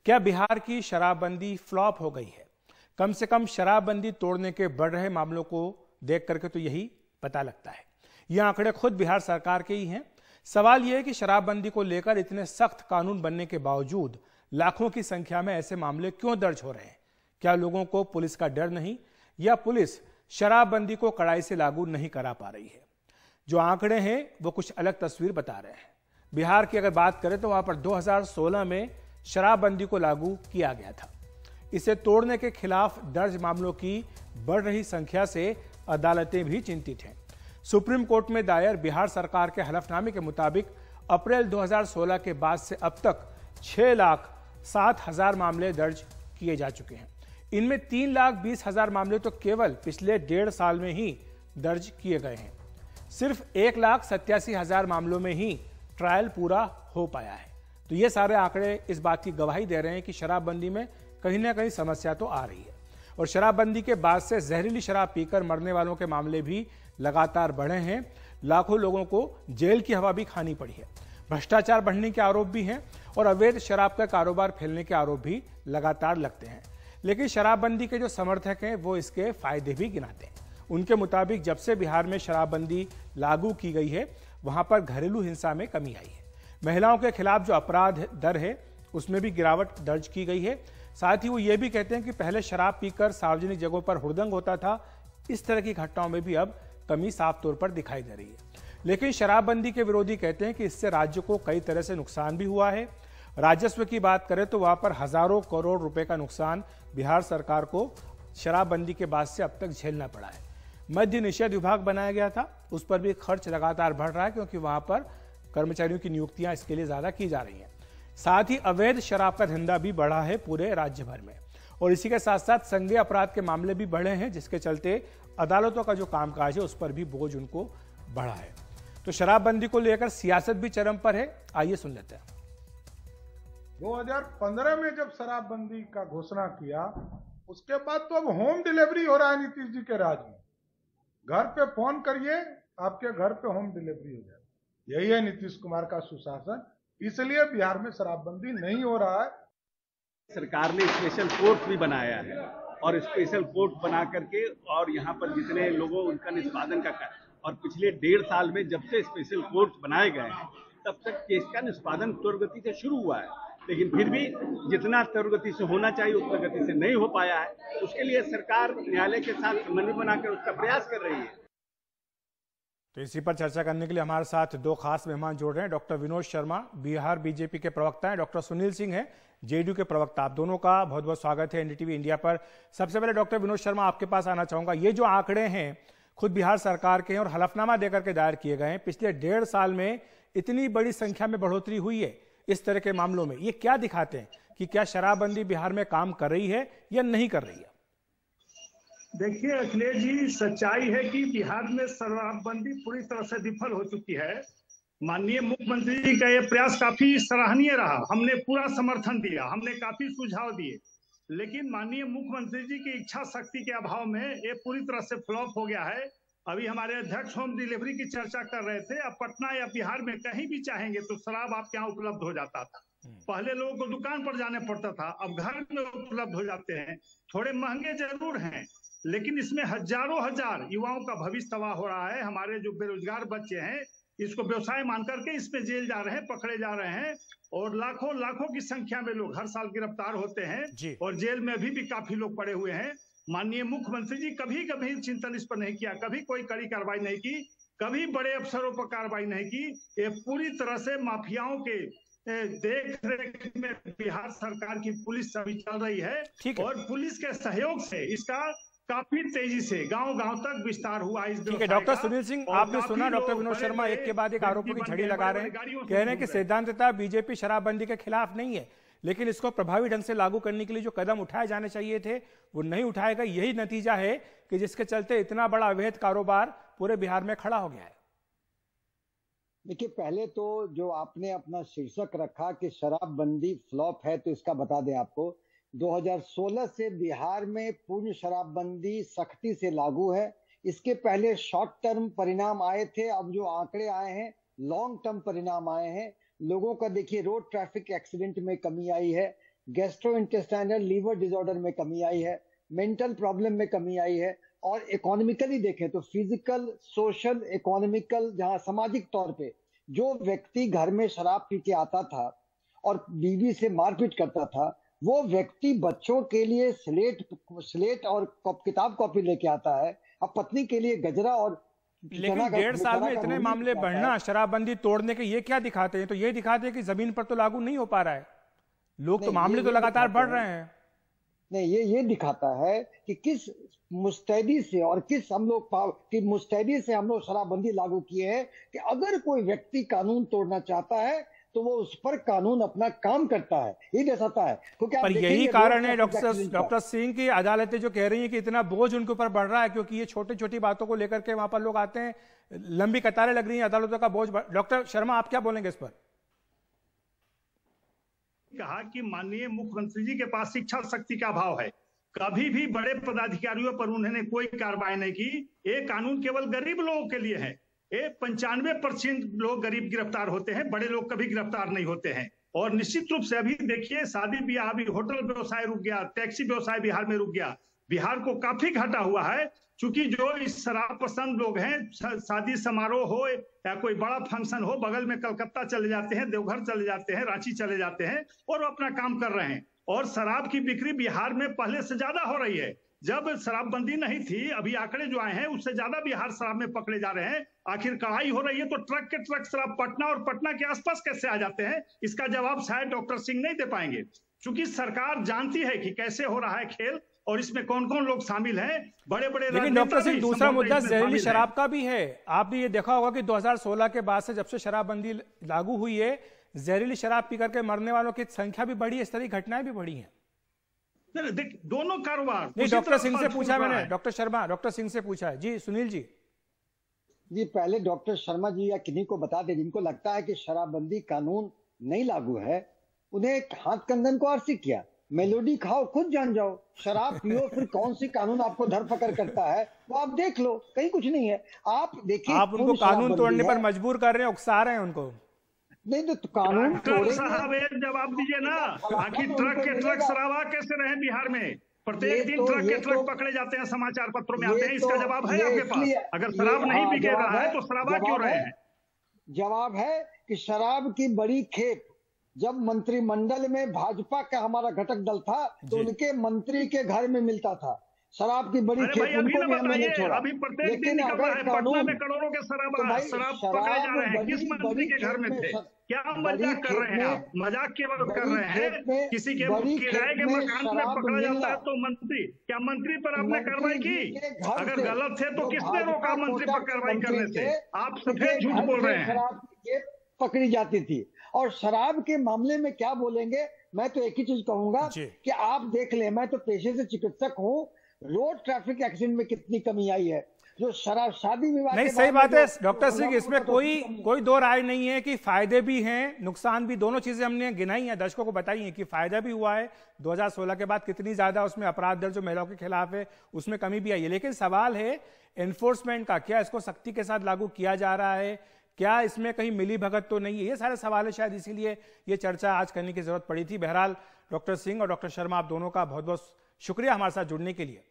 क्या बिहार की शराबबंदी फ्लॉप हो गई है? कम से कम शराबबंदी तोड़ने के बढ़ रहे मामलों को देख करके तो यही पता लगता है। ये आंकड़े खुद बिहार सरकार के ही हैं। सवाल यह है कि शराबबंदी को लेकर इतने सख्त कानून बनने के बावजूद लाखों की संख्या में ऐसे मामले क्यों दर्ज हो रहे हैं? क्या लोगों को पुलिस का डर नहीं, या पुलिस शराबबंदी को कड़ाई से लागू नहीं करा पा रही है? जो आंकड़े हैं वो कुछ अलग तस्वीर बता रहे हैं। बिहार की अगर बात करें तो वहां पर 2016 में शराबबंदी को लागू किया गया था। इसे तोड़ने के खिलाफ दर्ज मामलों की बढ़ रही संख्या से अदालतें भी चिंतित हैं। सुप्रीम कोर्ट में दायर बिहार सरकार के हलफनामे के मुताबिक अप्रैल 2016 के बाद से अब तक 6,07,000 मामले दर्ज किए जा चुके हैं। इनमें 3,20,000 मामले तो केवल पिछले 1.5 साल में ही दर्ज किए गए हैं। सिर्फ 1,87,000 मामलों में ही ट्रायल पूरा हो पाया है। तो ये सारे आंकड़े इस बात की गवाही दे रहे हैं कि शराबबंदी में कहीं ना कहीं समस्या तो आ रही है। और शराबबंदी के बाद से जहरीली शराब पीकर मरने वालों के मामले भी लगातार बढ़े हैं। लाखों लोगों को जेल की हवा भी खानी पड़ी है। भ्रष्टाचार बढ़ने के आरोप भी हैं और अवैध शराब का कारोबार फैलने के आरोप भी लगातार लगते हैं। लेकिन शराबबंदी के जो समर्थक हैं वो इसके फायदे भी गिनाते हैं। उनके मुताबिक जब से बिहार में शराबबंदी लागू की गई है वहां पर घरेलू हिंसा में कमी आई है। महिलाओं के खिलाफ जो अपराध दर है उसमें भी गिरावट दर्ज की गई है। साथ ही वो ये भी कहते हैं कि पहले शराब पीकर सार्वजनिक जगहों पर हुड़दंग होता था, इस तरह की घटनाओं में भी अब कमी साफ तौर पर दिखाई दे रही है। लेकिन शराबबंदी के विरोधी कहते हैं कि इससे राज्य को कई तरह से नुकसान भी हुआ है। राजस्व की बात करें तो वहां पर हजारों करोड़ रुपए का नुकसान बिहार सरकार को शराबबंदी के बाद से अब तक झेलना पड़ा है। मद्य निषेध विभाग बनाया गया था, उस पर भी खर्च लगातार बढ़ रहा है क्योंकि वहां पर कर्मचारियों की नियुक्तियां इसके लिए ज्यादा की जा रही हैं। साथ ही अवैध शराब का धंधा भी बढ़ा है पूरे राज्य भर में। और इसी के साथ साथ संज्ञेय अपराध के मामले भी बढ़े हैं, जिसके चलते अदालतों का जो कामकाज है उस पर भी बोझ उनको बढ़ा है। तो शराबबंदी को लेकर सियासत भी चरम पर है। आइए सुन लेते हैं। 2015 में जब शराबबंदी का घोषणा किया उसके बाद तो अब होम डिलीवरी हो रहा है नीतीश जी के राज में। घर पे फोन करिए, आपके घर पे होम डिलीवरी हो जाए। यही है नीतीश कुमार का सुशासन। इसलिए बिहार में शराबबंदी नहीं हो रहा है। सरकार ने स्पेशल कोर्ट भी बनाया है और स्पेशल कोर्ट बना करके और यहाँ पर जितने लोगों उनका निष्पादन का और पिछले 1.5 साल में जब से स्पेशल कोर्ट बनाए गए हैं तब तक केस का निष्पादन त्वरित से शुरू हुआ है, लेकिन फिर भी जितना त्वरित से होना चाहिए उतना गति से नहीं हो पाया है। उसके लिए सरकार न्यायालय के साथ समन्वय बनाकर उसका प्रयास कर रही है। तो इसी पर चर्चा करने के लिए हमारे साथ दो खास मेहमान जोड़ रहे हैं। डॉक्टर विनोद शर्मा बिहार बीजेपी के प्रवक्ता हैं, डॉक्टर सुनील सिंह हैं जेडीयू के प्रवक्ता। आप दोनों का बहुत बहुत स्वागत है एनडीटीवी इंडिया पर। सबसे पहले डॉक्टर विनोद शर्मा आपके पास आना चाहूंगा। ये जो आंकड़े हैं खुद बिहार सरकार के हैं और हलफनामा देकर के दायर किए गए हैं। पिछले 1.5 साल में इतनी बड़ी संख्या में बढ़ोतरी हुई है इस तरह के मामलों में, ये क्या दिखाते हैं कि क्या शराबबंदी बिहार में काम कर रही है या नहीं कर रही है? देखिए अखिलेश जी, सच्चाई है कि बिहार में शराबबंदी पूरी तरह से विफल हो चुकी है। माननीय मुख्यमंत्री जी का ये प्रयास काफी सराहनीय रहा। हमने पूरा समर्थन दिया, हमने काफी सुझाव दिए, लेकिन माननीय मुख्यमंत्री जी की इच्छा शक्ति के अभाव में ये पूरी तरह से फ्लॉप हो गया है। अभी हमारे अध्यक्ष होम डिलीवरी की चर्चा कर रहे थे। अब पटना या बिहार में कहीं भी चाहेंगे तो शराब आपके यहाँ उपलब्ध हो जाता था। पहले लोगों को दुकान पर जाने पड़ता था, अब घर में उपलब्ध हो जाते हैं। थोड़े महंगे जरूर हैं, लेकिन इसमें हजारों हजार युवाओं का भविष्य तबाह हो रहा है। हमारे जो बेरोजगार बच्चे हैं इसको व्यवसाय मान करके इसमें जेल जा रहे हैं, पकड़े जा रहे हैं और लाखों लाखों की संख्या में लोग हर साल गिरफ्तार होते हैं और जेल में भी काफी लोग पड़े हुए हैं। माननीय मुख्यमंत्री जी कभी कभी चिंतन इस पर नहीं किया, कभी कोई कड़ी कार्रवाई नहीं की, कभी बड़े अफसरों पर कार्रवाई नहीं की। ये पूरी तरह से माफियाओं के देख रेख में बिहार सरकार की पुलिस अभी चल रही है और पुलिस के सहयोग से इसका काफी तेजी से गांव-गांव तक विस्तार हुआ। इस ठीक है डॉक्टर सुनील सिंह, आपने सुना डॉक्टर विनोद शर्मा एक के बाद एक आरोपों की झड़ी लगा रहे हैं, कह रहे हैं कि सिद्धांततः बीजेपी शराबबंदी के खिलाफ नहीं है, लेकिन इसको प्रभावी ढंग से लागू करने के लिए जो कदम उठाए जाने चाहिए थे वो नहीं उठाए गए। यही नतीजा है कि जिसके चलते इतना बड़ा अवैध कारोबार पूरे बिहार में खड़ा हो गया है। देखिए, पहले तो जो आपने अपना शीर्षक रखा कि शराबबंदी फ्लॉप है, तो इसका बता दें आपको 2016 से बिहार में पूर्ण शराबबंदी सख्ती से लागू है। इसके पहले शॉर्ट टर्म परिणाम आए थे, अब जो आंकड़े आए हैं लॉन्ग टर्म परिणाम आए हैं। लोगों का देखिए रोड ट्रैफिक एक्सीडेंट में कमी आई है, गैस्ट्रोइंटेस्टाइनल लीवर डिसऑर्डर में कमी आई है, मेंटल प्रॉब्लम में कमी आई है, और इकोनॉमिकली देखें तो फिजिकल, सोशल, इकोनॉमिकल, जहां सामाजिक तौर पे जो व्यक्ति घर में शराब पी के आता था और बीवी से मारपीट करता था, वो व्यक्ति बच्चों के लिए स्लेट और किताब कॉपी लेके आता है, अब पत्नी के लिए गजरा और लेकिन 1.5 साल में इतने मामले बढ़ना शराबबंदी तोड़ने के ये क्या दिखाते हैं? तो ये दिखाते हैं कि जमीन पर तो लागू नहीं हो पा रहा है, लोग तो मामले तो लगातार बढ़ रहे हैं। नहीं, ये दिखाता है कि किस मुस्तैदी से और किस हम लोग की मुस्तैदी से हम लोग शराबबंदी लागू किए हैं कि अगर कोई व्यक्ति कानून तोड़ना चाहता है तो वो उस पर कानून अपना काम करता है, ये दर्शाता है। क्योंकि पर यही कारण है डॉक्टर सिंह की अदालतें जो कह रही हैं कि इतना बोझ उनके ऊपर बढ़ रहा है, क्योंकि ये छोटी छोटी बातों को लेकर के वहां पर लोग आते हैं, लंबी कतारें लग रही हैं, अदालतों का बोझ। डॉक्टर शर्मा, आप क्या बोलेंगे इस पर? कहा कि माननीय मुख्यमंत्री जी के पास शिक्षा शक्ति का अभाव है, कभी भी बड़े पदाधिकारियों पर उन्होंने कोई कार्रवाई नहीं की। ये कानून केवल गरीब लोगों के लिए है। 95% लोग गरीब गिरफ्तार होते हैं, बड़े लोग कभी गिरफ्तार नहीं होते हैं। और निश्चित रूप से अभी देखिए, शादी ब्याह भी, होटल व्यवसाय रुक गया, टैक्सी व्यवसाय बिहार में रुक गया। बिहार को काफी घाटा हुआ है, क्योंकि जो इस शराब पसंद लोग हैं, शादी समारोह हो या कोई बड़ा फंक्शन हो, बगल में कलकत्ता चले जाते हैं, देवघर चले जाते हैं, रांची चले जाते हैं और अपना काम कर रहे हैं। और शराब की बिक्री बिहार में पहले से ज्यादा हो रही है। जब शराबबंदी नहीं थी, अभी आंकड़े जो आए हैं उससे ज्यादा बिहार शराब में पकड़े जा रहे हैं। आखिर कड़ाई हो रही है तो ट्रक के ट्रक शराब पटना और पटना के आसपास कैसे आ जाते हैं, इसका जवाब शायद डॉक्टर सिंह नहीं दे पाएंगे, क्योंकि सरकार जानती है कि कैसे हो रहा है खेल और इसमें कौन कौन लोग शामिल हैं। बड़े बड़े, लेकिन डॉक्टर सिंह, दूसरा मुद्दा जहरीली शराब का भी है। आपने ये देखा होगा कि 2016 के बाद से जब से शराबबंदी लागू हुई है, जहरीली शराब पी करके मरने वालों की संख्या भी बढ़ी है, इस तरह की घटनाएं भी बढ़ी हैं। देख, दोनों कारोबार नहीं, डॉक्टर सिंह से पूछा मैंने, डॉक्टर शर्मा, डॉक्टर सिंह से पूछा है। जी सुनील जी। जी, पहले डॉक्टर शर्मा जी या किन्हीं को बता दें जिनको लगता है कि शराबबंदी कानून नहीं लागू है, उन्हें हाथ कंगन को आरसी किया, मेलोडी खाओ, खुद जान जाओ, शराब पियो, फिर कौन सी कानून आपको धरपकड़ करता है वो आप देख लो, कहीं कुछ नहीं है। आप देखिए, आप उनको कानून तोड़ने पर मजबूर कर रहे हैं, उकसा रहे हैं उनको। नहीं तो कानून साहब जवाब दीजिए ना, आखिर ट्रक के ट्रक शराबा कैसे रहे बिहार में? प्रत्येक दिन ट्रक के ट्रक पकड़े जाते हैं, समाचार पत्रों में आते हैं, इसका जवाब है आपके पास? अगर शराब नहीं बिके रहा है तो शराबा क्यों रहे हैं? जवाब है कि शराब की बड़ी खेप जब मंत्रिमंडल में भाजपा का हमारा घटक दल था तो उनके मंत्री के घर में मिलता था। शराब की बड़ी खेप उनको भी हमने नहीं छोड़ा। अभी प्रत्येक दिन निकल रहा है, पटना में करोड़ों के शराब पकड़े जा रहे हैं, किस मंत्री के घर में थे? क्या मजाक कर रहे हैं आप? मजाक केवल कर रहे हैं। किसी के किराए के मकान में पकड़ा जाता है तो मंत्री, क्या मंत्री पर आपने कार्रवाई की? अगर गलत है तो किसने रोका मंत्री पर कार्रवाई करने से? आप सफेद झूठ बोल रहे हैं। शराब पकड़ी जाती थी। और शराब के मामले में क्या बोलेंगे, मैं तो एक ही चीज कहूंगा कि आप देख ले, मैं तो पेशे से चिकित्सक हूँ, रोड ट्रैफिक एक्सीडेंट में कितनी कमी आई है। जो शराब शादी विवाह नहीं, सही बात है डॉक्टर सिंह, इसमें कोई दो राय नहीं है कि फायदे भी हैं, नुकसान भी, दोनों चीजें हमने गिनाई हैं, दर्शकों को बताई हैं कि फायदा भी हुआ है। 2016 के बाद कितनी ज्यादा उसमें अपराध दर्ज जो महिलाओं के खिलाफ है उसमें कमी भी आई है। लेकिन सवाल है एनफोर्समेंट का, क्या इसको सख्ती के साथ लागू किया जा रहा है, क्या इसमें कहीं मिली भगत तो नहीं है? ये सारे सवाल है, शायद इसीलिए ये चर्चा आज करने की जरूरत पड़ी थी। बहरहाल डॉक्टर सिंह और डॉक्टर शर्मा, आप दोनों का बहुत बहुत शुक्रिया हमारे साथ जुड़ने के लिए।